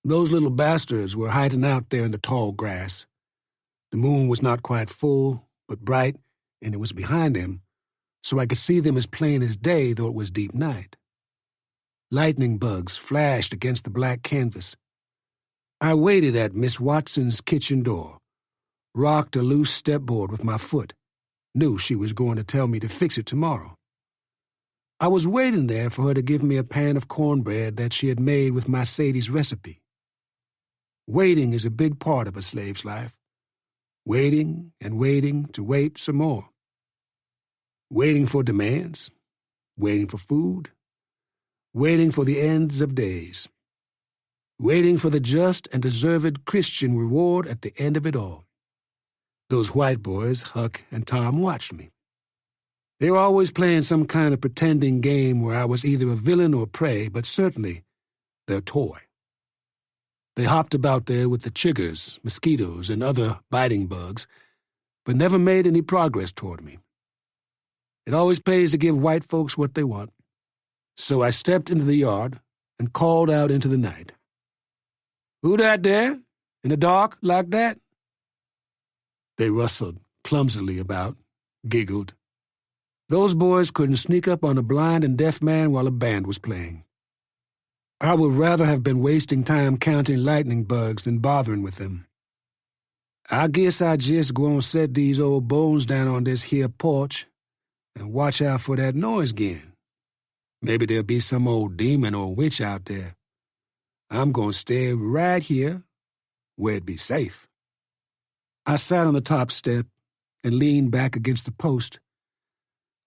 Those little bastards were hiding out there in the tall grass. The moon was not quite full, but bright, and it was behind them, so I could see them as plain as day, though it was deep night. Lightning bugs flashed against the black canvas. I waited at Miss Watson's kitchen door, rocked a loose stepboard with my foot, knew she was going to tell me to fix it tomorrow. I was waiting there for her to give me a pan of cornbread that she had made with my Sadie's recipe. Waiting is a big part of a slave's life. Waiting and waiting to wait some more. Waiting for demands, waiting for food, waiting for the ends of days, waiting for the just and deserved Christian reward at the end of it all. Those white boys, Huck and Tom, watched me. They were always playing some kind of pretending game where I was either a villain or prey, but certainly their toy. They hopped about there with the chiggers, mosquitoes, and other biting bugs, but never made any progress toward me. It always pays to give white folks what they want. So I stepped into the yard and called out into the night. "Who that there? In the dark like that?" They rustled clumsily about, giggled. Those boys couldn't sneak up on a blind and deaf man while a band was playing. I would rather have been wasting time counting lightning bugs than bothering with them. I guess I just gonna set these old bones down on this here porch and watch out for that noise again. Maybe there'll be some old demon or witch out there. I'm gonna stay right here where it'd be safe. I sat on the top step and leaned back against the post.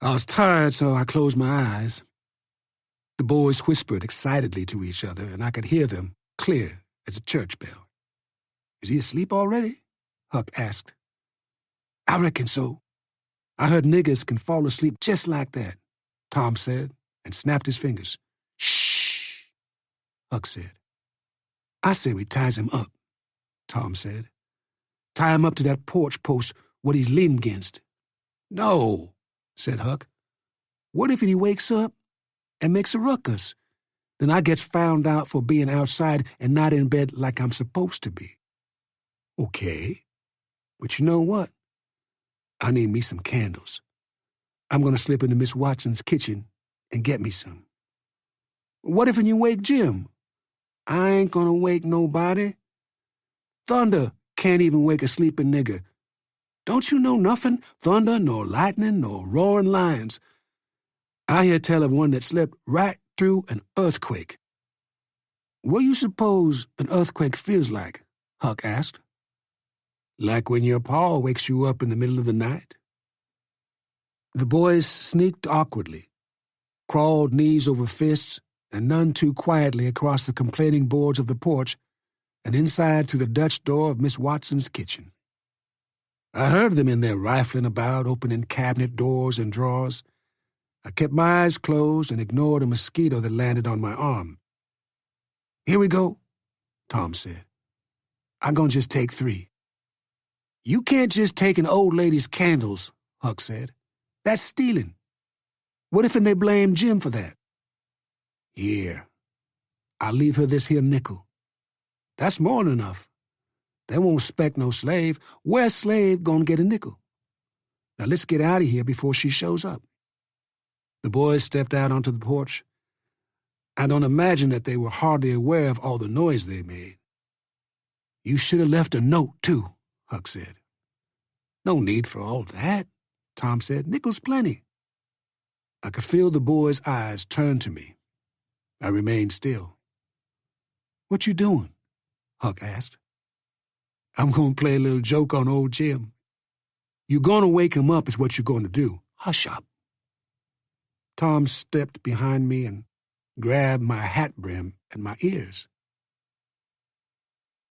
I was tired, so I closed my eyes. The boys whispered excitedly to each other, and I could hear them clear as a church bell. "Is he asleep already?" Huck asked. "I reckon so. I heard niggers can fall asleep just like that," Tom said, and snapped his fingers. "Shh," Huck said. "I say we ties him up," Tom said. "Tie him up to that porch post what he's leaning against." "No," said Huck. "What if he wakes up and makes a ruckus? Then I gets found out for being outside and not in bed like I'm supposed to be." "Okay, but you know what? I need me some candles. I'm going to slip into Miss Watson's kitchen and get me some." "What if you wake Jim?" "I ain't going to wake nobody. Thunder can't even wake a sleeping nigger. Don't you know nothing? Thunder, nor lightning, nor roaring lions. I hear tell of one that slept right through an earthquake." "What you suppose an earthquake feels like?" Huck asked. "Like when your pa wakes you up in the middle of the night." The boys sneaked awkwardly, crawled knees over fists, and none too quietly across the complaining boards of the porch and inside through the Dutch door of Miss Watson's kitchen. I heard them in there rifling about, opening cabinet doors and drawers. I kept my eyes closed and ignored a mosquito that landed on my arm. "Here we go," Tom said. "I'm gonna just take 3. "You can't just take an old lady's candles," Huck said. "That's stealing. What if they blame Jim for that?" "Here, I'll leave her this here nickel. That's more than enough. They won't expect no slave. Where's slave gonna get a nickel? Now let's get out of here before she shows up." The boys stepped out onto the porch. I don't imagine that they were hardly aware of all the noise they made. "You should have left a note, too," Huck said. "No need for all that," Tom said. "Nickel's plenty." I could feel the boys' eyes turn to me. I remained still. "What you doing?" Huck asked. "I'm going to play a little joke on old Jim. You're going to wake him up is what you're going to do. Hush up." Tom stepped behind me and grabbed my hat brim at my ears.